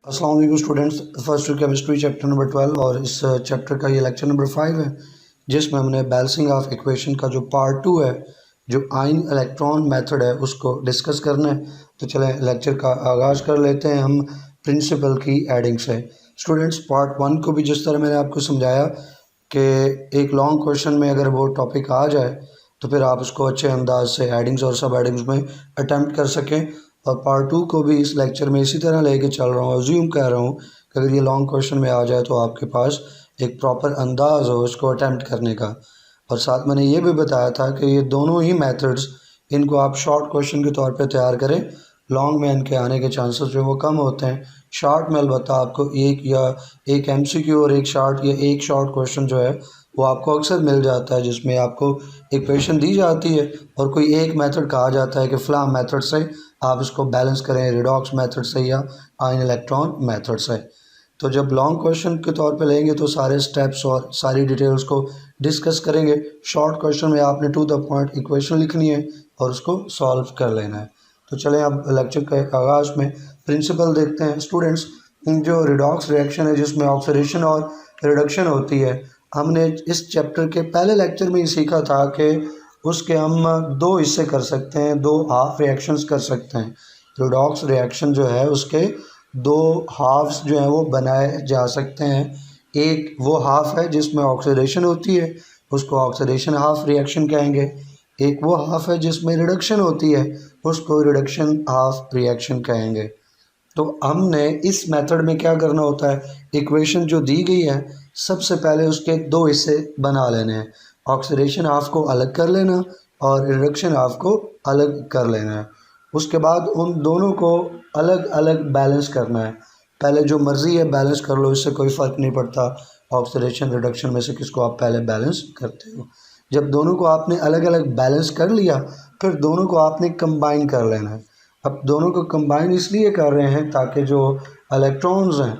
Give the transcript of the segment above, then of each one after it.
अस्सलाम वालेकुम students. First chemistry chapter number 12 और इस चैप्टर का ये लेक्चर नंबर 5 है, जिसमें हमने बैलेंसिंग ऑफ इक्वेशन का जो पार्ट 2 है, जो आयन इलेक्ट्रॉन मेथड है, उसको डिस्कस करना है। तो चलें लेक्चर का आगाज़ कर लेते हैं हम प्रिंसिपल की एडिंग से। स्टूडेंट्स, पार्ट 1 को भी जिस तरह मैंने आपको समझाया कि एक लॉन्ग क्वेश्चन में अगर वो टॉपिक आ जाए तो फिर आप उसको अच्छे अंदाज से एडिंग्स और सब एडिंग्स में अटैम्प्ट कर सकें। और पार्ट 2 को भी इस लेक्चर में इसी तरह लेके चल रहा हूँ। अज्यूम कर रहा हूँ कि अगर ये लॉन्ग क्वेश्चन में आ जाए तो आपके पास एक प्रॉपर अंदाज़ हो उसको अटैम्प्ट करने का। और साथ मैंने ये भी बताया था कि ये दोनों ही मेथड्स, इनको आप शॉर्ट क्वेश्चन के तौर पे तैयार करें। लॉन्ग में इनके आने के चांसेस जो वो कम होते हैं। शॉर्ट में अलबत्ता आपको एक एमसीक्यू और एक शॉर्ट क्वेश्चन जो है वो आपको अक्सर मिल जाता है, जिसमें आपको इक्वेशन दी जाती है और कोई एक मेथड कहा जाता है कि फ़लाँ मेथड से आप इसको बैलेंस करें, रिडॉक्स मेथड से या आयन इलेक्ट्रॉन मेथड से। तो जब लॉन्ग क्वेश्चन के तौर पे लेंगे तो सारे स्टेप्स और सारी डिटेल्स को डिस्कस करेंगे। शॉर्ट क्वेश्चन में आपने टू द पॉइंट इक्वेशन लिखनी है और उसको सॉल्व कर लेना है। तो चलें अब लेक्चर के आगाज़ में प्रिंसिपल देखते हैं। स्टूडेंट्स, जो रिडॉक्स रिएक्शन है जिसमें ऑक्सीडेशन और रिडक्शन होती है, हमने इस चैप्टर के पहले लेक्चर में ही सीखा था कि उसके हम दो हिस्से कर सकते हैं, दो हाफ रिएक्शंस कर सकते हैं। रिडॉक्स रिएक्शन जो है उसके दो हाफ्स जो हैं वो बनाए जा सकते हैं। एक वो हाफ है जिसमें ऑक्सीडेशन होती है, उसको ऑक्सीडेशन हाफ रिएक्शन कहेंगे। एक वो हाफ है जिसमें रिडक्शन होती है, उसको रिडक्शन हाफ रिएक्शन कहेंगे। तो हमने इस मेथड में क्या करना होता है, इक्वेशन जो दी गई है सबसे पहले उसके दो हिस्से बना लेने हैं। ऑक्सीडेशन हाफ को अलग कर लेना और रिडक्शन हाफ को अलग कर लेना है। उसके बाद उन दोनों को अलग अलग बैलेंस करना है। पहले जो मर्ज़ी है बैलेंस कर लो, इससे कोई फ़र्क नहीं पड़ता ऑक्सीडेशन रिडक्शन में से किसको आप पहले बैलेंस करते हो। जब दोनों को आपने अलग अलग बैलेंस कर लिया, फिर दोनों को आपने कंबाइन कर लेना है। अब दोनों को कंबाइन इसलिए कर रहे हैं ताकि जो इलेक्ट्रॉन्स हैं,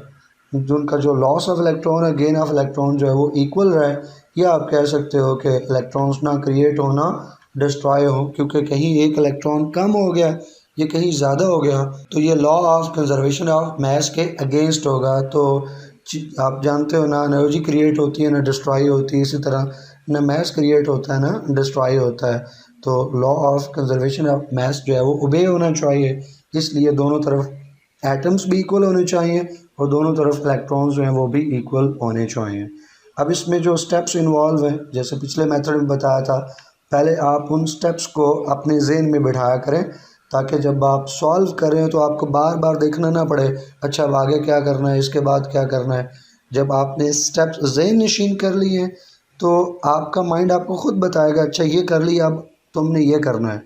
जो उनका जो लॉस ऑफ इलेक्ट्रॉन है, गेन ऑफ इलेक्ट्रॉन जो है वो इक्वल रहे। या आप कह सकते हो कि इलेक्ट्रॉन्स ना क्रिएट हो ना डिस्ट्रॉय हो, क्योंकि कहीं एक इलेक्ट्रॉन कम हो गया, ये कहीं ज़्यादा हो गया तो ये law of conservation of mass के अगेंस्ट होगा। तो आप जानते हो ना एनर्जी क्रिएट होती है ना डिस्ट्रॉय होती है, इसी तरह ना मास क्रिएट होता है ना डिस्ट्रॉय होता है। तो law of conservation of mass जो है वो ओबे होना चाहिए, इसलिए दोनों तरफ एटम्स भी इक्वल होने चाहिए और दोनों तरफ इलेक्ट्रॉन्स जो हैं वो भी इक्वल होने चाहिए। अब इसमें जो स्टेप्स इन्वॉल्व हैं, जैसे पिछले मेथड में बताया था, पहले आप उन स्टेप्स को अपने ज़हन में बिठाया करें ताकि जब आप सॉल्व करें तो आपको बार बार देखना ना पड़े, अच्छा अब आगे क्या करना है, इसके बाद क्या करना है। जब आपने स्टेप्स ज़हन नशीन कर लिए हैं तो आपका माइंड आपको ख़ुद बताएगा, अच्छा ये कर लिया, अब तुमने ये करना है,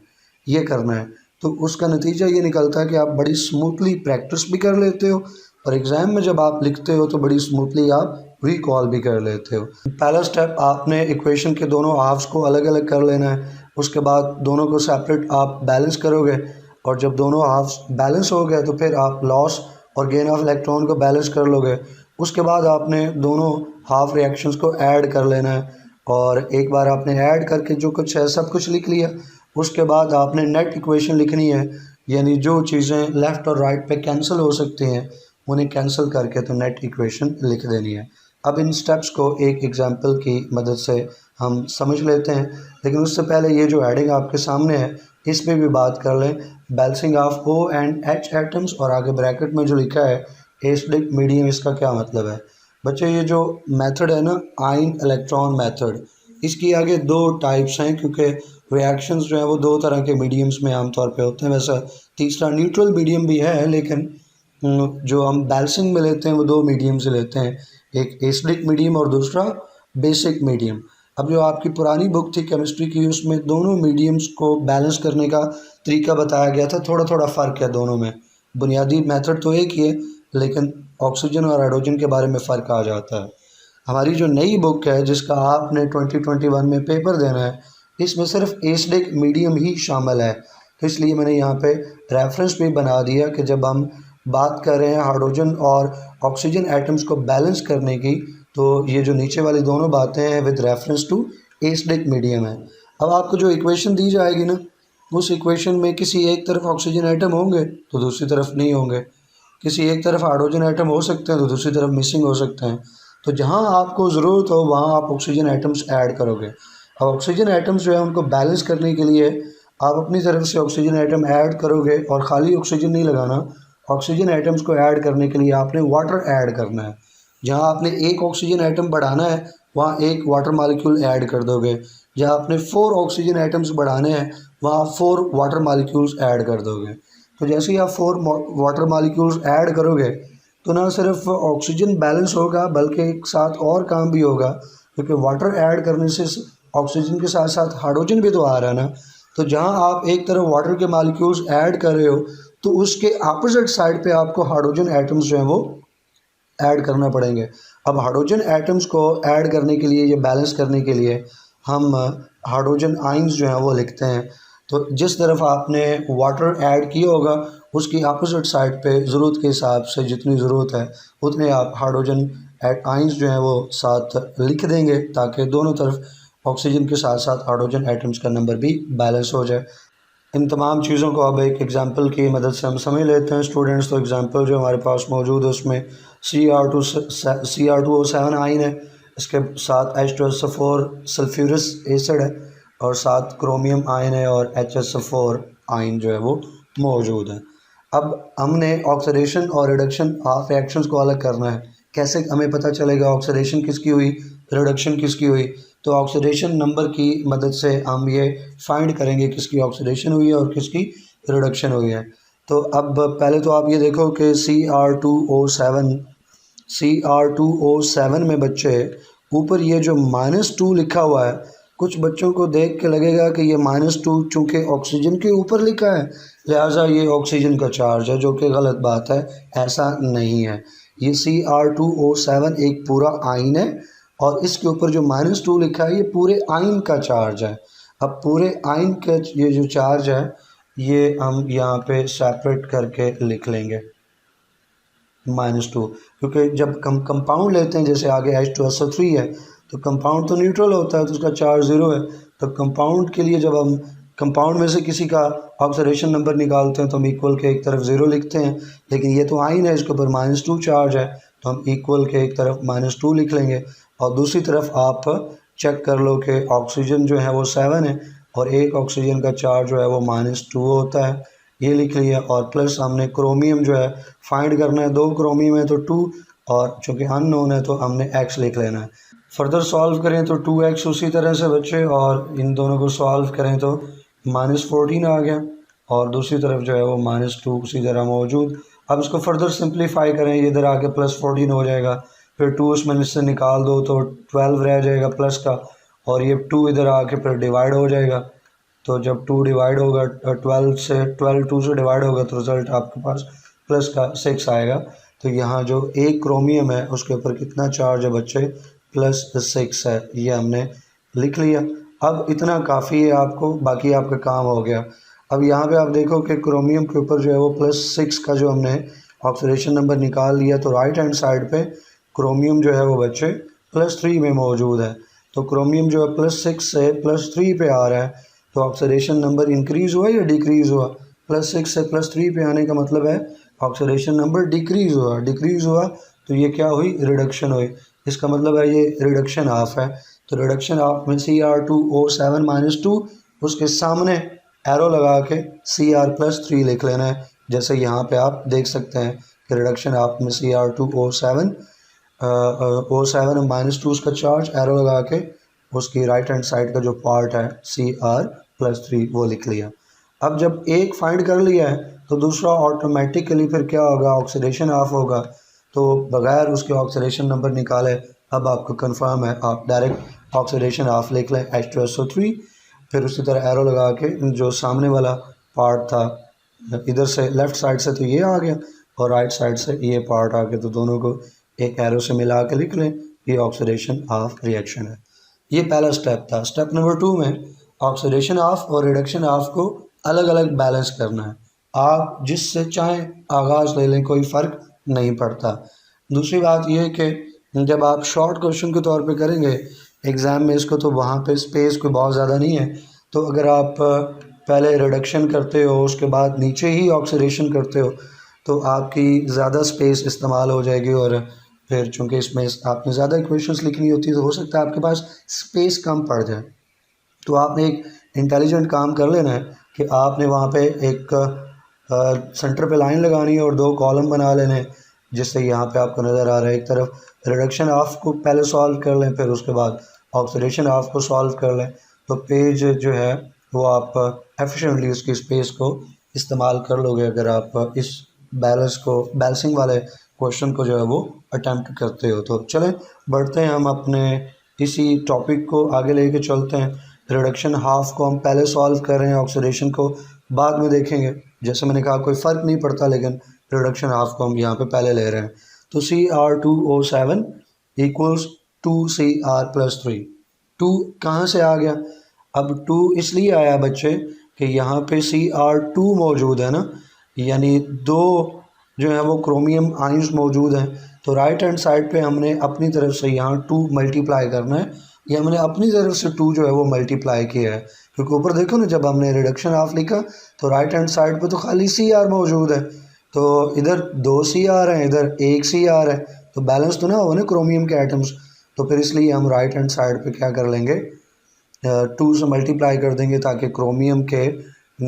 ये करना है। तो उसका नतीजा ये निकलता है कि आप बड़ी स्मूथली प्रैक्टिस भी कर लेते हो और एग्ज़ाम में जब आप लिखते हो तो बड़ी स्मूथली आप रिकॉल भी कर लेते हो। पहला स्टेप, आपने इक्वेशन के दोनों हाफ्स को अलग अलग कर लेना है। उसके बाद दोनों को सेपरेट आप बैलेंस करोगे और जब दोनों हाफ्स बैलेंस हो गए तो फिर आप लॉस और गेन ऑफ इलेक्ट्रॉन को बैलेंस कर लोगे। उसके बाद आपने दोनों हाफ रिएक्शंस को ऐड कर लेना है और एक बार आपने ऐड करके जो कुछ है सब कुछ लिख लिया, उसके बाद आपने नेट इक्वेशन लिखनी है, यानी जो चीज़ें लेफ़्ट और राइट पे कैंसिल हो सकती हैं उन्हें कैंसिल करके तो नेट इक्वेशन लिख देनी है। अब इन स्टेप्स को एक एग्जांपल की मदद से हम समझ लेते हैं, लेकिन उससे पहले ये जो हेडिंग आपके सामने है इस पर भी बात कर लें। Balancing of O and H atoms और आगे ब्रैकेट में जो लिखा है एसिडिक मीडियम, इसका क्या मतलब है बच्चे। ये जो मेथड है ना आयन इलेक्ट्रॉन मेथड, इसकी आगे दो टाइप्स हैं, क्योंकि रिएक्शंस जो है वो दो तरह के मीडियम्स में आमतौर पे होते हैं। वैसा तीसरा न्यूट्रल मीडियम भी है, लेकिन जो हम बैलेंसिंग में लेते हैं वो दो मीडियम से लेते हैं, एक एसिडिक मीडियम और दूसरा बेसिक मीडियम। अब जो आपकी पुरानी बुक थी केमिस्ट्री की, उसमें दोनों मीडियम्स को बैलेंस करने का तरीका बताया गया था। थोड़ा थोड़ा फ़र्क है दोनों में, बुनियादी मेथड तो एक ही है, लेकिन ऑक्सीजन और हाइड्रोजन के बारे में फ़र्क आ जाता है। हमारी जो नई बुक है जिसका आपने 2021 में पेपर देना है, इसमें सिर्फ एसिडिक मीडियम ही शामिल है। तो इसलिए मैंने यहाँ पे रेफरेंस भी बना दिया कि जब हम बात कर रहे हैं हाइड्रोजन और ऑक्सीजन एटम्स को बैलेंस करने की, तो ये जो नीचे वाली दोनों बातें हैं with reference to acidic medium है। अब आपको जो इक्वेशन दी जाएगी ना, उस इक्वेशन में किसी एक तरफ ऑक्सीजन एटम होंगे तो दूसरी तरफ नहीं होंगे। किसी एक तरफ हाइड्रोजन आइटम हो सकते हैं तो दूसरी तरफ मिसिंग हो सकते हैं। तो जहाँ आपको ज़रूरत हो वहाँ आप ऑक्सीजन आइटम्स ऐड करोगे। अब ऑक्सीजन आइटम्स जो है उनको बैलेंस करने के लिए आप अपनी तरफ से ऑक्सीजन आइटम ऐड करोगे, और ख़ाली ऑक्सीजन नहीं लगाना। ऑक्सीजन आइटम्स को ऐड करने के लिए आपने वाटर ऐड करना है। जहाँ आपने एक ऑक्सीजन आइटम बढ़ाना है वहाँ एक वाटर मालिक्यूल ऐड कर दोगे। जहाँ आपने 4 ऑक्सीजन आइटम्स बढ़ाने हैं वहाँ 4 वाटर मालिक्यूल्स ऐड कर दोगे। तो जैसे ही आप 4 वाटर मालिक्यूल्स ऐड करोगे तो ना सिर्फ ऑक्सीजन बैलेंस होगा बल्कि एक साथ और काम भी होगा, क्योंकि वाटर ऐड करने से ऑक्सीजन के साथ साथ हाइड्रोजन भी तो आ रहा है ना। तो जहाँ आप एक तरफ वाटर के मालिक्यूल्स ऐड कर रहे हो तो उसके अपोजिट साइड पे आपको हाइड्रोजन एटम्स जो हैं वो ऐड करना पड़ेंगे। अब हाइड्रोजन एटम्स को ऐड करने के लिए, ये बैलेंस करने के लिए हम हाइड्रोजन आइंस जो हैं वो लिखते हैं। तो जिस तरफ आपने वाटर ऐड किया होगा उसकी अपोजिट साइड पे ज़रूरत के हिसाब से जितनी ज़रूरत है उतने आप हाइड्रोजन आइंस जो हैं वो साथ लिख देंगे, ताकि दोनों तरफ ऑक्सीजन के साथ साथ हाइड्रोजन एटम्स का नंबर भी बैलेंस हो जाए। इन तमाम चीज़ों को अब एक एग्ज़ाम्पल की मदद से हम समझ लेते हैं स्टूडेंट्स। तो एग्ज़ाम्पल जो हमारे पास मौजूद है उसमें CR2O7 आइन है, इसके साथ H2SO4 सल्फ्यूरस एसिड है, और साथ क्रोमियम आयन है, और HSO4 आयन जो है वो मौजूद है। अब हमने ऑक्सीडेशन और रिडक्शन ऑफ रिएक्शंस को अलग करना है। कैसे हमें पता चलेगा ऑक्सीडेशन किसकी हुई, रिडक्शन किसकी हुई? तो ऑक्सीडेशन नंबर की मदद से हम ये फाइंड करेंगे किसकी ऑक्सीडेशन हुई है और किसकी रिडक्शन हुई है। तो अब पहले तो आप ये देखो कि CR2O7 में बच्चे ऊपर ये जो -2 लिखा हुआ है, कुछ बच्चों को देख के लगेगा कि ये -2 चूँकि ऑक्सीजन के ऊपर लिखा है लिहाजा ये ऑक्सीजन का चार्ज है, जो कि गलत बात है, ऐसा नहीं है। ये CR2O7 एक पूरा आइन है और इसके ऊपर जो -2 लिखा है ये पूरे आइन का चार्ज है। अब पूरे आइन का ये जो चार्ज है ये हम यहाँ पे सेपरेट करके लिख लेंगे -2, क्योंकि जब हम कंपाउंड लेते हैं जैसे आगे H2SO3 है तो कंपाउंड तो न्यूट्रल होता है तो उसका चार्ज 0 है। तो कंपाउंड के लिए जब हम कंपाउंड में से किसी का ऑक्सीडेशन नंबर निकालते हैं तो हम इक्वल के एक तरफ 0 लिखते हैं, लेकिन ये तो आइन है इसके ऊपर -2 चार्ज है तो हम इक्वल के एक तरफ -2 लिख लेंगे। और दूसरी तरफ आप चेक कर लो कि ऑक्सीजन जो है वो 7 है और एक ऑक्सीजन का चार्ज जो है वो -2 होता है, ये लिख लिया। और प्लस हमने क्रोमियम जो है फाइंड करना है, 2 क्रोमियम है तो 2, और चूँकि अननोन है तो हमने x लिख लेना है। फर्दर सॉल्व करें तो 2x उसी तरह से बचे, और इन दोनों को सॉल्व करें तो -14 आ गया, और दूसरी तरफ जो है वो -2 उसी तरह मौजूद। अब इसको फर्दर सिंप्लीफाई करें, ये इधर आके +14 हो जाएगा, फिर 2 उसमें से निकाल दो तो 12 रह जाएगा प्लस का, और ये 2 इधर आके फिर डिवाइड हो जाएगा। तो जब 2 डिवाइड होगा 12 2 से डिवाइड होगा तो रिज़ल्ट आपके पास प्लस का 6 आएगा। तो यहाँ जो एक क्रोमियम है उसके ऊपर कितना चार्ज है बच्चे, +6 है, ये हमने लिख लिया। अब इतना काफ़ी है आपको, बाकी आपका काम हो गया। अब यहाँ पे आप देखो कि क्रोमियम के ऊपर जो है वो +6 का जो हमने ऑक्सीडेशन नंबर निकाल लिया, तो राइट हैंड साइड पे क्रोमियम जो है वो बच्चे +3 में मौजूद है। तो क्रोमियम जो है +6 से +3 पे आ रहा है, तो ऑक्सीडेशन नंबर इंक्रीज़ हुआ या डिक्रीज़ हुआ? +6 से +3 पे आने का मतलब है ऑक्सीडेशन नंबर डिक्रीज़ हुआ। डिक्रीज़ हुआ तो ये क्या हुई, रिडक्शन हुई। इसका मतलब है ये रिडक्शन हाफ है। तो रिडक्शन हाफ में CR2O7 -2 उसके सामने एरो लगा के Cr+3 लिख लेना है। जैसे यहाँ पे आप देख सकते हैं कि रिडक्शन हाफ में CR2O7 -2 उसका चार्ज, एरो लगा के उसकी राइट हैंड साइड का जो पार्ट है Cr+3 वो लिख लिया। अब जब एक फाइंड कर लिया है तो दूसरा ऑटोमेटिकली फिर क्या होगा, ऑक्सीडेशन ऑफ होगा। तो बगैर उसके ऑक्सीडेशन नंबर निकाले अब आपको कंफर्म है, आप डायरेक्ट ऑक्सीडेशन ऑफ लिख लें H2SO3, फिर उसी तरह एरो लगा के जो सामने वाला पार्ट था इधर से लेफ़्ट साइड से तो ये आ गया और राइट साइड से ये पार्ट आ गया, तो दोनों को एक एरो से मिला के लिख लें, ये ऑक्सीडेशन ऑफ रिएक्शन है। ये पहला स्टेप था। स्टेप नंबर 2 में ऑक्सीडेशन ऑफ और रिडक्शन ऑफ को अलग अलग बैलेंस करना है। आप जिससे चाहें आगाज़ ले लें, कोई फ़र्क नहीं पड़ता। दूसरी बात यह कि जब आप शॉर्ट क्वेश्चन के तौर पे करेंगे एग्ज़ाम में इसको, तो वहाँ पे स्पेस कोई बहुत ज़्यादा नहीं है। तो अगर आप पहले रिडक्शन करते हो उसके बाद नीचे ही ऑक्सीडेशन करते हो तो आपकी ज़्यादा स्पेस इस्तेमाल हो जाएगी और फिर चूँकि इसमें आपने ज़्यादा इक्वेशंस लिखनी होती है तो हो सकता है आपके पास स्पेस कम पड़ जाए। तो आपने एक इंटेलिजेंट काम कर लेना है कि आपने वहाँ पे एक सेंटर पे लाइन लगानी है और दो कॉलम बना लेने हैं, जिससे यहाँ पे आपको नज़र आ रहा है एक तरफ रिडक्शन हाफ को पहले सॉल्व कर लें, फिर उसके बाद ऑक्सीडेशन हाफ को सॉल्व कर लें, तो पेज जो है वो आप एफिशिएंटली उसकी स्पेस को इस्तेमाल कर लोगे अगर आप इस बैलेंसिंग वाले क्वेश्चन को जो है वो अटैम्प्ट करते हो। तो चलें बढ़ते हैं, हम अपने इसी टॉपिक को आगे लेके चलते हैं। रिडक्शन हाफ को हम पहले सॉल्व कर रहे हैं, ऑक्सीडेशन को बाद में देखेंगे। जैसे मैंने कहा कोई फ़र्क नहीं पड़ता, लेकिन रिडक्शन हाफ को हम यहाँ पे पहले ले रहे हैं। तो Cr2O7 इक्वल्स 2Cr+3। 2 कहाँ से आ गया? अब 2 इसलिए आया बच्चे कि यहाँ पे Cr2 मौजूद है ना, यानी दो जो है वो क्रोमियम आयंस मौजूद हैं। तो राइट हैंड साइड पे हमने अपनी तरफ से यहाँ 2 मल्टीप्लाई करना है, ये हमने अपनी तरफ से 2 जो है वो मल्टीप्लाई किया है, क्योंकि ऊपर देखो ना जब हमने रिडक्शन हाफ लिखा तो राइट हैंड साइड पे तो खाली Cr मौजूद है, तो इधर 2 Cr हैं, इधर 1 Cr है, तो बैलेंस तो ना हो ना क्रोमियम के एटम्स। तो फिर इसलिए हम राइट हैंड साइड पे क्या कर लेंगे, 2 से मल्टीप्लाई कर देंगे ताकि क्रोमियम के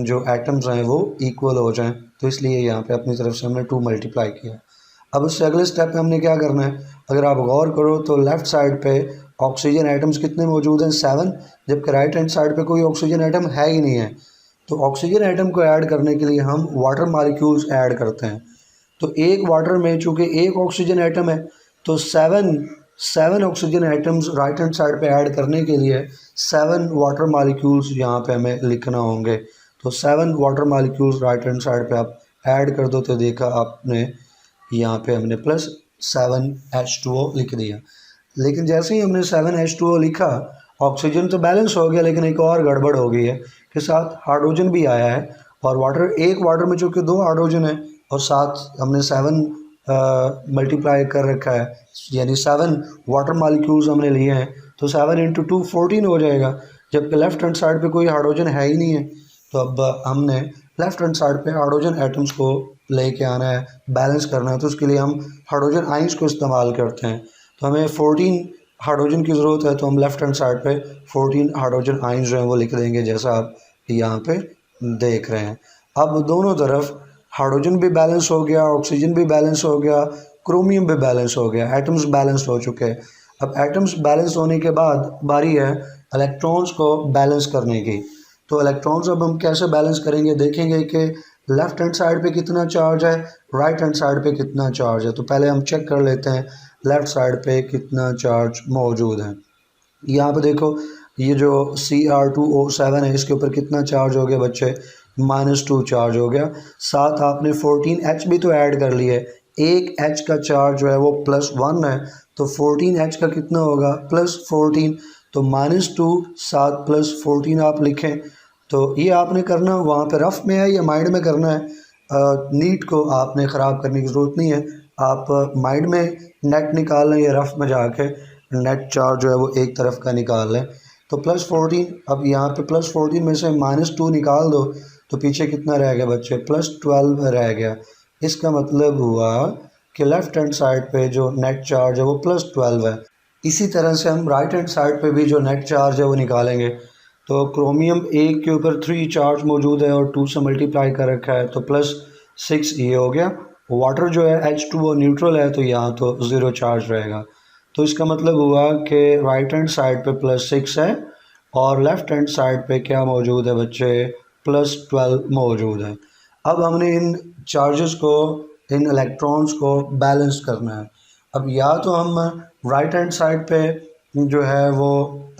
जो एटम्स हैं वो इक्वल हो जाएं। तो इसलिए यहाँ पे अपनी तरफ से हमने 2 मल्टीप्लाई किया। अब उससे अगले स्टेप में हमने क्या करना है, अगर आप गौर करो तो लेफ़्ट साइड पे ऑक्सीजन एटम्स कितने मौजूद हैं, 7, जबकि राइट हैंड साइड पे कोई ऑक्सीजन एटम है ही नहीं है। तो ऑक्सीजन एटम को ऐड करने के लिए हम वाटर मालिक्यूल्स ऐड करते हैं। तो एक वाटर में चूँकि एक ऑक्सीजन एटम है तो 7 oxygen atoms right hand side पे ऐड करने के लिए 7 वाटर मालिक्यूल्स यहाँ पे हमें लिखना होंगे। तो 7 water molecules right hand side पे आप ऐड कर दो, तो देखा आपने यहाँ पे हमने प्लस 7H2O लिख दिया। लेकिन जैसे ही हमने 7H2O लिखा, ऑक्सीजन तो बैलेंस हो गया, लेकिन एक और गड़बड़ हो गई है कि साथ हाइड्रोजन भी आया है, और एक वाटर में चूँकि 2 हाइड्रोजन है और साथ हमने 7 मल्टीप्लाई कर रखा है, यानी 7 वाटर मालिक्यूल्स हमने लिए हैं, तो 7 × 2 14 हो जाएगा, जबकि लेफ़्ट हैंड साइड पे कोई हाइड्रोजन है ही नहीं है। तो अब हमने लेफ़्ट हैंड साइड पे हाइड्रोजन एटम्स को लेके आना है, बैलेंस करना है, तो उसके लिए हम हाइड्रोजन आइंस को इस्तेमाल करते हैं। तो हमें 14 हाइड्रोजन की ज़रूरत है, तो हम लेफ़्ट हैंड साइड पे 14 हाइड्रोजन आइंस जो हैं वो लिख देंगे, जैसा आप यहाँ पे देख रहे हैं। अब दोनों तरफ हाइड्रोजन भी बैलेंस हो गया, ऑक्सीजन भी बैलेंस हो गया, क्रोमियम भी बैलेंस हो गया, एटम्स बैलेंस हो चुके हैं। अब एटम्स बैलेंस होने के बाद बारी है इलेक्ट्रॉन्स को बैलेंस करने की। तो इलेक्ट्रॉन्स अब हम कैसे बैलेंस करेंगे, देखेंगे कि लेफ़्ट हैंड साइड पे कितना चार्ज है, राइट हैंड साइड पे कितना चार्ज है। तो पहले हम चेक कर लेते हैं लेफ़्ट साइड पे कितना चार्ज मौजूद है। यहाँ पे देखो ये जो Cr2O7 है इसके ऊपर कितना चार्ज हो गया बच्चे, -2 चार्ज हो गया। साथ आपने 14H भी तो ऐड कर लिया है, एक H का चार्ज जो है वो +1 है, तो 14H का कितना होगा, +14, तो -2 साथ +14 आप लिखें। तो ये आपने करना वहाँ पे रफ़ में है या माइंड में करना है, नीट को आपने ख़राब करने की ज़रूरत नहीं है, आप माइंड में नेट निकाल लें या रफ़ में जाके नेट चार्ज जो है वो एक तरफ का निकाल लें। तो +14, अब यहाँ पे +14 में से -2 निकाल दो, तो पीछे कितना रह गया बच्चे, +12 रह गया। इसका मतलब हुआ कि लेफ़्ट हैंड साइड पे जो नेट चार्ज है वो +12 है। इसी तरह से हम राइट हैंड साइड पे भी जो नेट चार्ज है वो निकालेंगे। तो क्रोमियम 1 के ऊपर 3 चार्ज मौजूद है और 2 से मल्टीप्लाई कर रखा है, तो +6 ये हो गया। वाटर जो है H2O न्यूट्रल है, तो यहाँ तो 0 चार्ज रहेगा। तो इसका मतलब हुआ कि राइट हैंड साइड पे +6 है और लेफ़्ट हैंड साइड पे क्या मौजूद है बच्चे, +12 मौजूद है। अब हमने इन चार्जेस को, इन इलेक्ट्रॉन्स को बैलेंस करना है। अब या तो हम राइट हैंड साइड पे जो है वो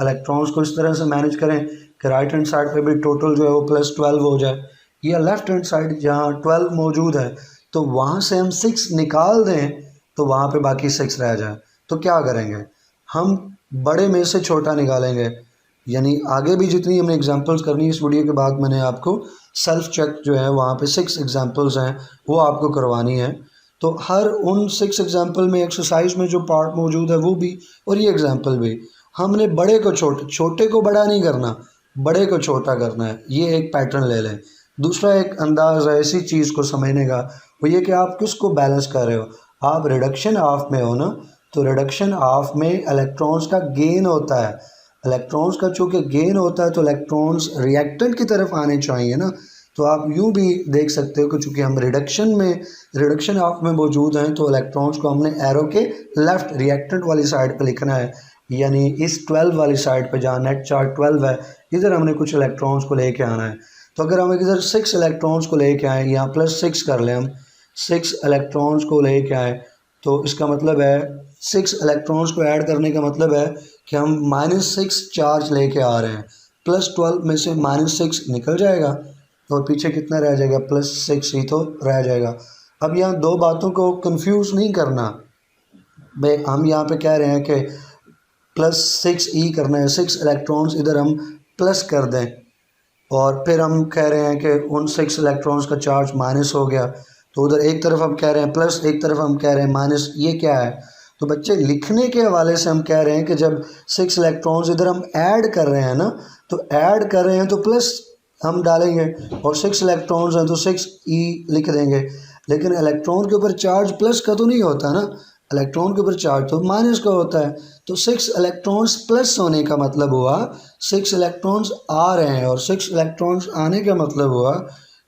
इलेक्ट्रॉन्स को इस तरह से मैनेज करें कि राइट हैंड साइड पे भी टोटल जो है वो +12 हो जाए, या लेफ़्ट हैंड साइड जहाँ 12 मौजूद है तो वहाँ से हम 6 निकाल दें तो वहाँ पे बाकी 6 रह जाए। तो क्या करेंगे, हम बड़े में से छोटा निकालेंगे, यानी आगे भी जितनी हमें एग्जांपल्स करनी है इस वीडियो के बाद मैंने आपको सेल्फ चेक जो है वहाँ पे 6 एग्जांपल्स हैं वो आपको करवानी है। तो हर उन 6 एग्जांपल में एक्सरसाइज में जो पार्ट मौजूद है वो भी और ये एग्जांपल भी, हमने बड़े को छोटे, छोटे को बड़ा नहीं करना, बड़े को छोटा करना है। ये एक पैटर्न ले लें। दूसरा एक अंदाज़ है इसी चीज़ को समझने का, वो ये कि आप किसको बैलेंस कर रहे हो। आप रिडक्शन ऑफ में हो ना, तो रिडक्शन ऑफ में इलेक्ट्रॉन्स का गेन होता है। इलेक्ट्रॉन्स का चूँकि गेन होता है तो इलेक्ट्रॉन्स रिएक्टेंट की तरफ आने चाहिए ना। तो आप यूँ भी देख सकते हो कि चूँकि हम रिडक्शन ऑफ में मौजूद हैं तो इलेक्ट्रॉन्स को हमने एरो के लेफ़्ट रिएक्टेंट वाली साइड पर लिखना है, यानी इस 12 वाली साइड पर जहाँ नेट चार्ज 12 है इधर हमने कुछ इलेक्ट्रॉन्स को लेके आना है। तो अगर हम इधर 6 इलेक्ट्रॉन्स को लेके आएँ, यहाँ +6 कर लें, हम 6 इलेक्ट्रॉन्स को लेके आएँ तो इसका मतलब है 6 इलेक्ट्रॉन्स को ऐड करने का मतलब है कि हम -6 चार्ज लेके आ रहे हैं। +12 में से -6 निकल जाएगा और पीछे कितना रह जाएगा, +6 ही तो रह जाएगा। अब यहाँ दो बातों को कंफ्यूज नहीं करना भाई, हम यहाँ पे कह रहे हैं कि +6 ई करना है, 6 इलेक्ट्रॉन्स इधर हम प्लस कर दें और फिर हम कह रहे हैं कि उन 6 इलेक्ट्रॉन्स का चार्ज माइनस हो गया, तो उधर एक तरफ हम कह रहे हैं प्लस, एक तरफ हम कह रहे हैं माइनस। ये क्या है? तो बच्चे लिखने के हवाले से हम कह रहे हैं कि जब 6 इलेक्ट्रॉन्स इधर हम ऐड कर रहे हैं ना, तो ऐड कर रहे हैं तो प्लस हम डालेंगे और 6 इलेक्ट्रॉन्स हैं तो 6 ई लिख देंगे। लेकिन इलेक्ट्रॉन के ऊपर चार्ज प्लस का तो नहीं होता ना, इलेक्ट्रॉन के ऊपर चार्ज तो माइनस का होता है। तो 6 इलेक्ट्रॉन्स प्लस होने का मतलब हुआ 6 इलेक्ट्रॉन्स आ रहे हैं, और 6 इलेक्ट्रॉन्स आने का मतलब हुआ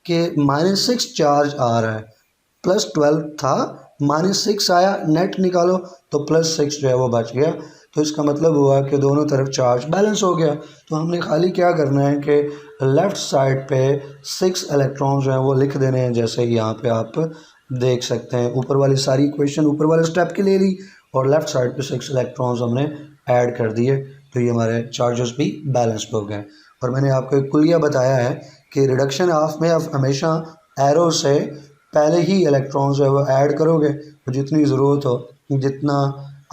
कि -6 चार्ज आ रहा है। +12 था, -6 आया, नेट निकालो तो +6 जो है वो बच गया। तो इसका मतलब हुआ कि दोनों तरफ चार्ज बैलेंस हो गया। तो हमने खाली क्या करना है कि लेफ़्ट साइड पे 6 इलेक्ट्रॉन्स जो हैं वो लिख देने हैं, जैसे यहाँ पे आप देख सकते हैं। ऊपर वाली सारी इक्वेशन ऊपर वाले स्टेप की ले ली और लेफ़्ट साइड पे 6 इलेक्ट्रॉन्स हमने ऐड कर दिए, तो ये हमारे चार्जेस भी बैलेंस्ड हो गए। और मैंने आपको एक कुलिया बताया है कि रिडक्शन ऑफ में आप हमेशा एरो से पहले ही इलेक्ट्रॉन्स जो है वो ऐड करोगे, तो जितनी ज़रूरत हो जितना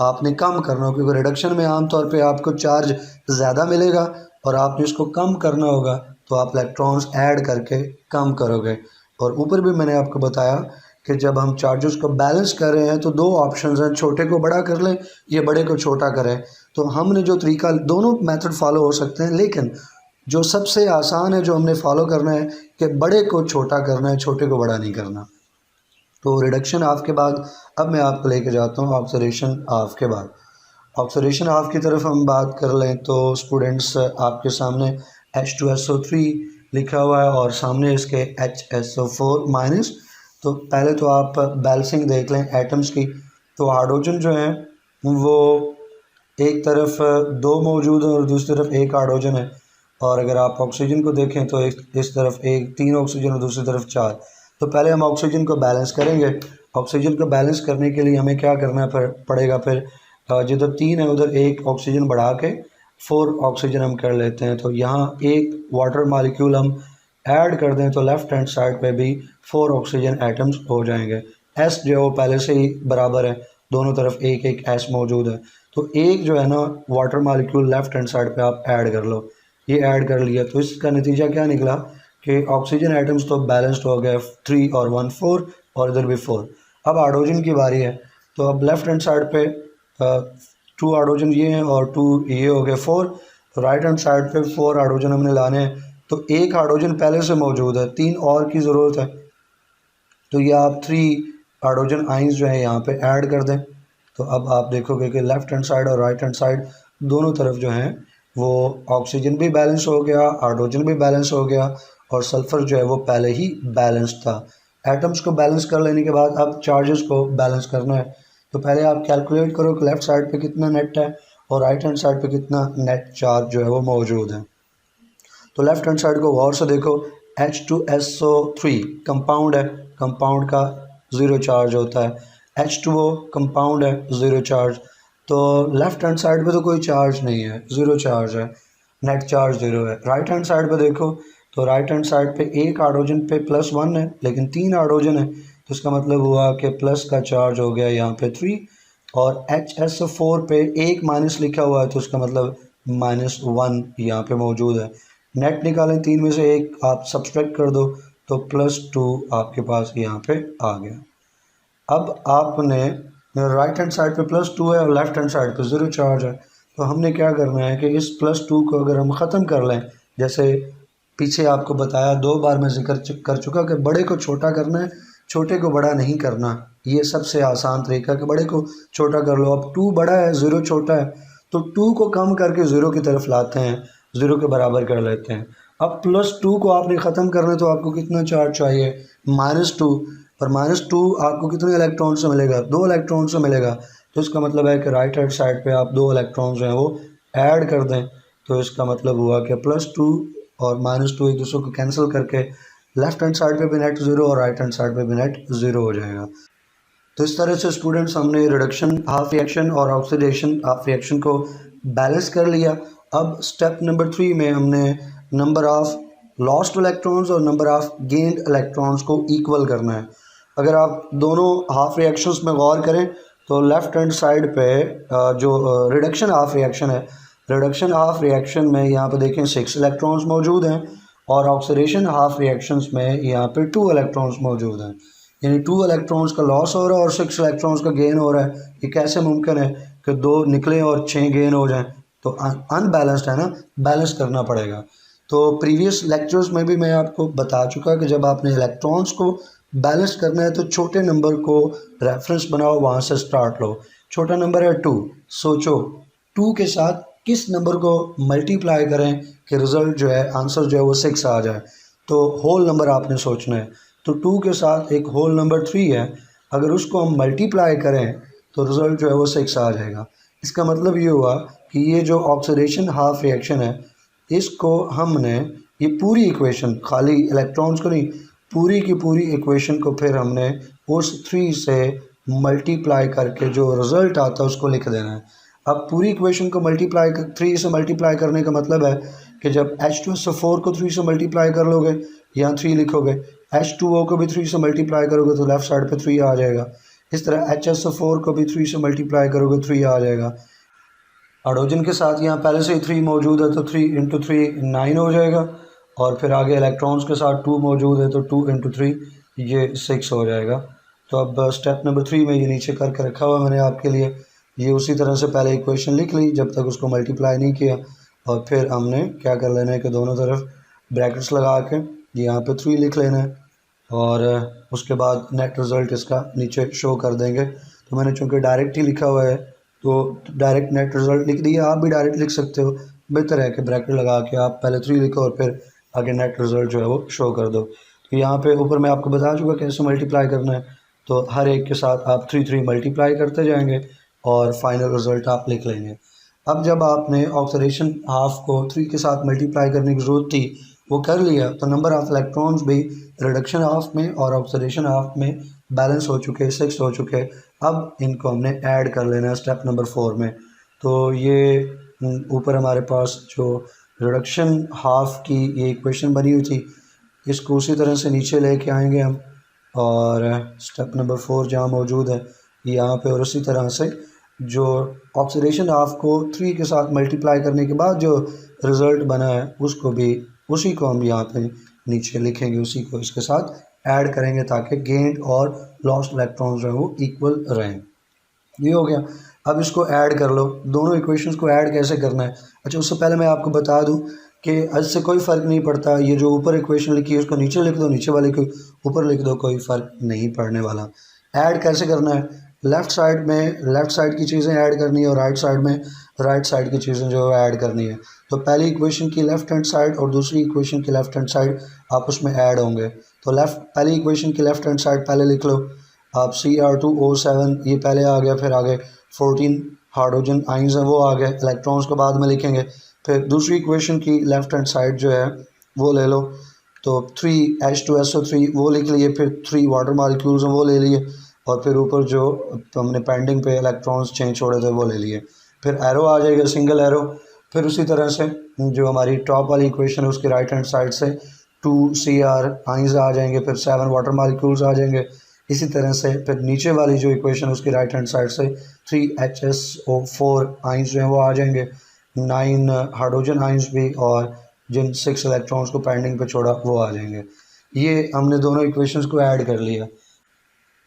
आपने कम करना हो, क्योंकि रिडक्शन में आमतौर पे आपको चार्ज ज़्यादा मिलेगा और आपने इसको कम करना होगा तो आप इलेक्ट्रॉन्स ऐड करके कम करोगे। और ऊपर भी मैंने आपको बताया कि जब हम चार्जेस को बैलेंस कर रहे हैं तो दो ऑप्शंस हैं, छोटे को बड़ा कर लें या बड़े को छोटा करें। तो हमने जो तरीका, दोनों मेथड फॉलो हो सकते हैं, लेकिन जो सबसे आसान है जो हमने फॉलो करना है कि बड़े को छोटा करना है, छोटे को बड़ा नहीं करना। तो रिडक्शन ऑफ के बाद अब मैं आपको लेके जाता हूँ ऑक्सीडेशन ऑफ के बाद। ऑक्सीडेशन ऑफ की तरफ हम बात कर लें तो स्टूडेंट्स आपके सामने H2SO3 लिखा हुआ है और सामने इसके HSO4 माइनस। तो पहले तो आप बैलेंसिंग देख लें एटम्स की। तो हाइड्रोजन जो है वो एक तरफ दो मौजूद है और दूसरी तरफ एक हाइड्रोजन है। और अगर आप ऑक्सीजन को देखें तो इस तरफ एक 3 ऑक्सीजन और दूसरी तरफ 4। तो पहले हम ऑक्सीजन को बैलेंस करेंगे। ऑक्सीजन को बैलेंस करने के लिए हमें क्या करना पड़ेगा, फिर जिधर 3 है उधर एक ऑक्सीजन बढ़ा के 4 ऑक्सीजन हम कर लेते हैं। तो यहाँ एक वाटर मालिक्यूल हम ऐड कर दें तो लेफ़्ट हैंड साइड पे भी 4 ऑक्सीजन एटम्स हो जाएंगे। एस जो है वो पहले से ही बराबर है, दोनों तरफ एक एक एस मौजूद है। तो एक जो है ना water molecule left hand side पे आप ऐड कर लो। ये ऐड कर लिया तो इसका नतीजा क्या निकला कि ऑक्सीजन एटम्स तो बैलेंस्ड हो गए, 3 और 1 4 और इधर भी 4। अब हाइड्रोजन की बारी है। तो अब लेफ़्ट हैंड साइड पे 2 हाइड्रोजन ये हैं और 2 ये हो गए 4। तो राइट हैंड साइड पे 4 हाइड्रोजन हमने लाने हैं। तो एक हाइड्रोजन पहले से मौजूद है, 3 और की ज़रूरत है। तो ये आप 3 हाइड्रोजन आइंस जो है यहाँ पे ऐड कर दें। तो अब आप देखोगे कि लेफ़्ट हैंड साइड और राइट हैंड साइड दोनों तरफ जो हैं वो ऑक्सीजन भी बैलेंस हो गया, हाइड्रोजन भी बैलेंस हो गया और सल्फ़र जो है वो पहले ही बैलेंस था। एटम्स को बैलेंस कर लेने के बाद अब चार्जेस को बैलेंस करना है। तो पहले आप कैलकुलेट करो कि लेफ़्ट साइड पे कितना नेट है और राइट हैंड साइड पे कितना नेट चार्ज जो है वो मौजूद है। तो लेफ़्ट हैंड साइड को गौर से देखो, H2SO3 कंपाउंड है, कंपाउंड का 0 चार्ज होता है। H2O कंपाउंड है, 0 चार्ज। तो लेफ़्ट हैंड साइड पे तो कोई चार्ज नहीं है, 0 चार्ज है, नेट चार्ज 0 है। राइट हैंड साइड पे देखो तो राइट हैंड साइड पे एक हाइड्रोजन पे +1 है लेकिन 3 हाइड्रोजन है, तो इसका मतलब हुआ कि प्लस का चार्ज हो गया यहाँ पे 3। और HSO4 पे एक माइनस लिखा हुआ है तो इसका मतलब -1 यहाँ पे मौजूद है। नेट निकालें, 3 में से एक आप सब्सट्रैक्ट कर दो तो +2 आपके पास यहाँ पे आ गया। अब आपने राइट हैंड साइड पे +2 है और लेफ़्ट हैंड साइड पे 0 चार्ज है। तो हमने क्या करना है कि इस +2 को अगर हम ख़त्म कर लें, जैसे पीछे आपको बताया, 2 बार मैं जिक्र कर चुका कि बड़े को छोटा करना है, छोटे को बड़ा नहीं करना। ये सबसे आसान तरीका कि बड़े को छोटा कर लो। अब 2 बड़ा है, 0 छोटा है, तो 2 को कम करके 0 की तरफ लाते हैं, 0 के बराबर कर लेते हैं। अब +2 को आपने ख़त्म करना है तो आपको कितना चार्ज चाहिए, -2, और -2 आपको कितने इलेक्ट्रॉन से मिलेगा, 2 इलेक्ट्रॉन से मिलेगा। तो इसका मतलब है कि राइट हैंड साइड पे आप 2 इलेक्ट्रॉन जो हैं वो ऐड कर दें। तो इसका मतलब हुआ कि +2 और -2 एक दूसरे को कैंसिल करके लेफ्ट हैंड साइड पे भी नेट 0 और राइट हैंड साइड पे भी नेट 0 हो जाएगा। तो इस तरह से स्टूडेंट्स हमने रिडक्शन हाफ रिएक्शन और ऑक्सीडेशन हाफ रिएक्शन को बैलेंस कर लिया। अब स्टेप नंबर 3 में हमने नंबर ऑफ़ लॉस्ट इलेक्ट्रॉन्स और नंबर ऑफ़ गेन्ड इलेक्ट्रॉन्स को इक्वल करना है। अगर आप दोनों हाफ रिएक्शंस में गौर करें तो लेफ़्ट हैंड साइड पे जो रिडक्शन हाफ रिएक्शन है, रिडक्शन हाफ रिएक्शन में यहाँ पे देखें 6 इलेक्ट्रॉन्स मौजूद हैं और ऑक्सीडेशन हाफ रिएक्शंस में यहाँ पे 2 इलेक्ट्रॉन्स मौजूद हैं। यानी 2 इलेक्ट्रॉन्स का लॉस हो रहा है और 6 इलेक्ट्रॉन्स का गेन हो रहा है। ये कैसे मुमकिन है कि 2 निकले और 6 गेन हो जाएं? तो अनबैलेंस्ड है ना, बैलेंस करना पड़ेगा। तो प्रीवियस लेक्चर्स में भी मैं आपको बता चुका कि जब आपने इलेक्ट्रॉन्स को बैलेंस करना है तो छोटे नंबर को रेफरेंस बनाओ, वहाँ से स्टार्ट लो। छोटा नंबर है 2, सोचो 2 के साथ किस नंबर को मल्टीप्लाई करें कि रिज़ल्ट जो है, आंसर जो है वो 6 आ जाए। तो होल नंबर आपने सोचना है। तो 2 के साथ एक होल नंबर 3 है, अगर उसको हम मल्टीप्लाई करें तो रिज़ल्ट जो है वो 6 आ जाएगा। इसका मतलब ये हुआ कि ये जो ऑक्सीडेशन हाफ रिएक्शन है, इसको हमने ये पूरी इक्वेशन, खाली इलेक्ट्रॉन्स को नहीं, पूरी की पूरी इक्वेशन को फिर हमने उस 3 से मल्टीप्लाई करके जो रिज़ल्ट आता है उसको लिख देना है। अब पूरी इक्वेशन को 3 से मल्टीप्लाई करने का मतलब है कि जब H2SO4 को 3 से मल्टीप्लाई कर लोगे, यहाँ 3 लिखोगे, H2O को भी 3 से मल्टीप्लाई करोगे तो लेफ़्ट साइड पे 3 आ जाएगा। इस तरह HSO4 को भी 3 से मल्टीप्लाई करोगे 3 आ जाएगा। हाइड्रोजन के साथ यहाँ पहले से ही 3 मौजूद है तो 3 × 3 9 हो जाएगा, और फिर आगे इलेक्ट्रॉन्स के साथ 2 मौजूद है तो 2 × 3 ये 6 हो जाएगा। तो अब स्टेप नंबर 3 में ये नीचे करके रखा हुआ मैंने आपके लिए, ये उसी तरह से पहले इक्वेशन लिख ली जब तक उसको मल्टीप्लाई नहीं किया, और फिर हमने क्या कर लेना है कि दोनों तरफ ब्रैकेट्स लगा के यहाँ पे 3 लिख लेना है, और उसके बाद नेट रिज़ल्ट इसका नीचे शो कर देंगे। तो मैंने चूँकि डायरेक्ट ही लिखा हुआ है तो डायरेक्ट नेट रिज़ल्ट लिख दिया। आप भी डायरेक्ट लिख सकते हो, बेहतर है कि ब्रैकेट लगा के आप पहले 3 लिखो और फिर आगे नेट रिज़ल्ट जो है वो शो कर दो। तो यहाँ पे ऊपर मैं आपको बता चुका कैसे मल्टीप्लाई करना है। तो हर एक के साथ आप 3 मल्टीप्लाई करते जाएंगे और फाइनल रिज़ल्ट आप लिख लेंगे। अब जब आपने ऑक्सीडेशन हाफ को 3 के साथ मल्टीप्लाई करने की ज़रूरत थी वो कर लिया, तो नंबर ऑफ़ इलेक्ट्रॉन्स भी रिडक्शन हाफ में और ऑक्सीडेशन हाफ में बैलेंस हो चुके, 6 हो चुके। अब इनको हमने ऐड कर लेना है स्टेप नंबर 4 में। तो ये ऊपर हमारे पास जो रिडक्शन हाफ की ये इक्वेशन बनी हुई थी, इसको उसी तरह से नीचे लेके आएंगे हम, और स्टेप नंबर 4 जहाँ मौजूद है यहाँ पे, और उसी तरह से जो ऑक्सीडेशन हाफ को 3 के साथ मल्टीप्लाई करने के बाद जो रिज़ल्ट बना है उसको भी उसी को हम यहाँ पे नीचे लिखेंगे, उसी को इसके साथ ऐड करेंगे ताकि गेन्ड और लॉस्ट इलेक्ट्रॉन्स जो है वो इक्वल रहें। ये हो गया। अब इसको ऐड कर लो, दोनों इक्वेशंस को ऐड कैसे करना है। अच्छा, उससे पहले मैं आपको बता दूं कि इससे कोई फ़र्क नहीं पड़ता, ये जो ऊपर इक्वेशन लिखी है उसको नीचे लिख दो, नीचे वाले को ऊपर लिख दो, कोई फ़र्क नहीं पड़ने वाला। ऐड कैसे करना है, लेफ़्ट साइड में लेफ़्ट साइड की चीज़ें ऐड करनी है और राइट साइड में राइट साइड की चीज़ें जो है ऐड करनी है। तो पहली इक्वेशन की लेफ़्ट हैंड साइड और दूसरी इक्वेशन की लेफ़्ट हैंड साइड आपस में ऐड होंगे। तो पहली इक्वेशन की लेफ़्ट हैंड साइड पहले लिख लो आप, Cr2O7 ये पहले आ गया, फिर आगे 14 हाइड्रोजन आइंस हैं वो आ गए, इलेक्ट्रॉन्स को बाद में लिखेंगे। फिर दूसरी इक्वेशन की लेफ़्ट हैंड साइड जो है वो ले लो, तो 3H2SO3 वो लिख लिए, फिर 3 वाटर मॉलिक्यूल्स हैं वो ले लिए, और फिर ऊपर जो हमने पेंडिंग पे इलेक्ट्रॉन्स चेंज छोड़े थे वो ले लिए। फिर एरो आ जाएगा, सिंगल एरो। फिर उसी तरह से जो हमारी टॉप वाली इक्वेशन है उसकी राइट हैंड साइड से 2Cr आइंस आ जाएंगे, फिर 7 वाटर मॉलिक्यूल्स आ जाएंगे। इसी तरह से फिर नीचे वाली जो इक्वेशन है उसकी राइट हैंड साइड से 3HSO4 आइंस जो हैं वो आ जाएंगे, 9 हाइड्रोजन आइंस भी, और जिन 6 इलेक्ट्रॉन्स को पेंडिंग पे छोड़ा वो आ जाएंगे। ये हमने दोनों इक्वेशंस को ऐड कर लिया।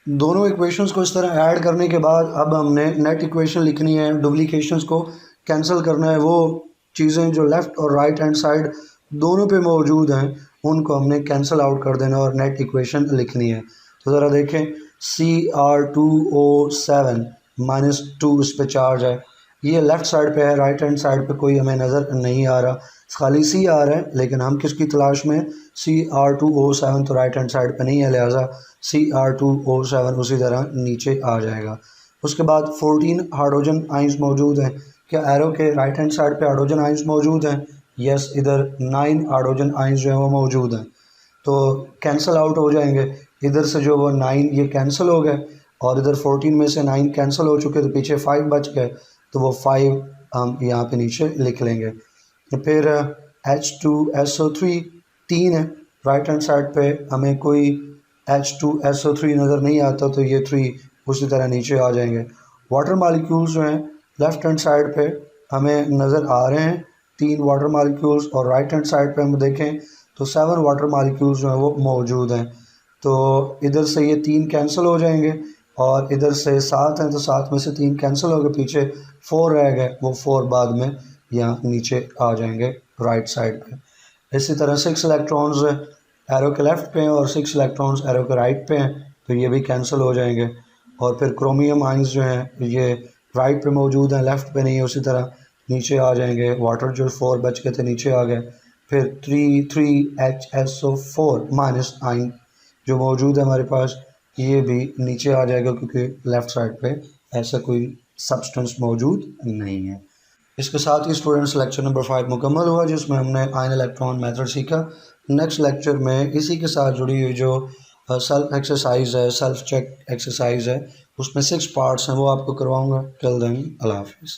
दोनों इक्वेशंस को इस तरह ऐड करने के बाद अब हमने नेट इक्वेशन लिखनी है, डुप्लीकेशंस को कैंसिल करना है। वो चीज़ें जो लेफ़्ट और राइट हैंड साइड दोनों पे मौजूद हैं उनको हमने कैंसिल आउट कर देना और नेट इक्वेशन लिखनी है। तो ज़रा देखें Cr2O7 -2 इस पे चार्ज है, ये लेफ़्ट साइड पे है, राइट हैंड साइड पे कोई हमें नज़र नहीं आ रहा, खाली सी आ रहा है, लेकिन हम किसकी तलाश में Cr2O7 तो राइट हैंड साइड पे नहीं है, लिहाजा Cr2O7 उसी तरह नीचे आ जाएगा। उसके बाद 14 हाइड्रोजन आइंस मौजूद हैं। क्या एरो के राइट हैंड साइड पे हाइड्रोजन आइंस मौजूद हैं? यस, इधर 9 हाइड्रोजन आइंस जो हैं वो मौजूद हैं, तो कैंसिल आउट हो जाएंगे। इधर से जो वो 9 ये कैंसिल हो गए और इधर 14 में से 9 कैंसिल हो चुके, तो पीछे 5 बच गए, तो वो 5 हम यहाँ पे नीचे लिख लेंगे। तो फिर H2SO3 3 है, राइट हैंड साइड पे हमें कोई H2SO3 नज़र नहीं आता, तो ये 3 उसी तरह नीचे आ जाएंगे। वाटर मालिक्यूल्स जो हैं लेफ़्ट हैंड साइड पे हमें नज़र आ रहे हैं 3 वाटर मालिक्यूल्स, और राइट हैंड साइड पे हम देखें तो 7 वाटर मालिक्यूल्स जो हैं वो मौजूद हैं। तो इधर से ये 3 कैंसिल हो जाएंगे और इधर से 7 हैं, तो 7 में से 3 कैंसिल हो गए, पीछे 4 रह गए, वो 4 बाद में यहाँ नीचे आ जाएंगे राइट साइड पे। इसी तरह 6 इलेक्ट्रॉन्स एरो के लेफ़्ट पे हैं और 6 इलेक्ट्रॉन्स एरो के राइट पे हैं, तो ये भी कैंसिल हो जाएंगे। और फिर क्रोमियम आइंस जो हैं ये राइट पे मौजूद हैं, लेफ़्ट पे नहीं है, उसी तरह नीचे आ जाएंगे। वाटर जो 4 बच गए थे नीचे आ गए। फिर 3HSO4 माइनस आइन जो मौजूद है हमारे पास, ये भी नीचे आ जाएगा क्योंकि लेफ़्ट साइड पे ऐसा कोई सब्सटेंस मौजूद नहीं है। इसके साथ ही स्टूडेंट्स लेक्चर नंबर 5 मुकम्मल हुआ, जिसमें हमने आयन इलेक्ट्रॉन मेथड सीखा। नेक्स्ट लेक्चर में इसी के साथ जुड़ी हुई जो सेल्फ एक्सरसाइज है, सेल्फ चेक एक्सरसाइज है, उसमें 6 पार्ट्स हैं, वो आपको करवाऊँगा। टिल देन अल्लाह हाफिज़।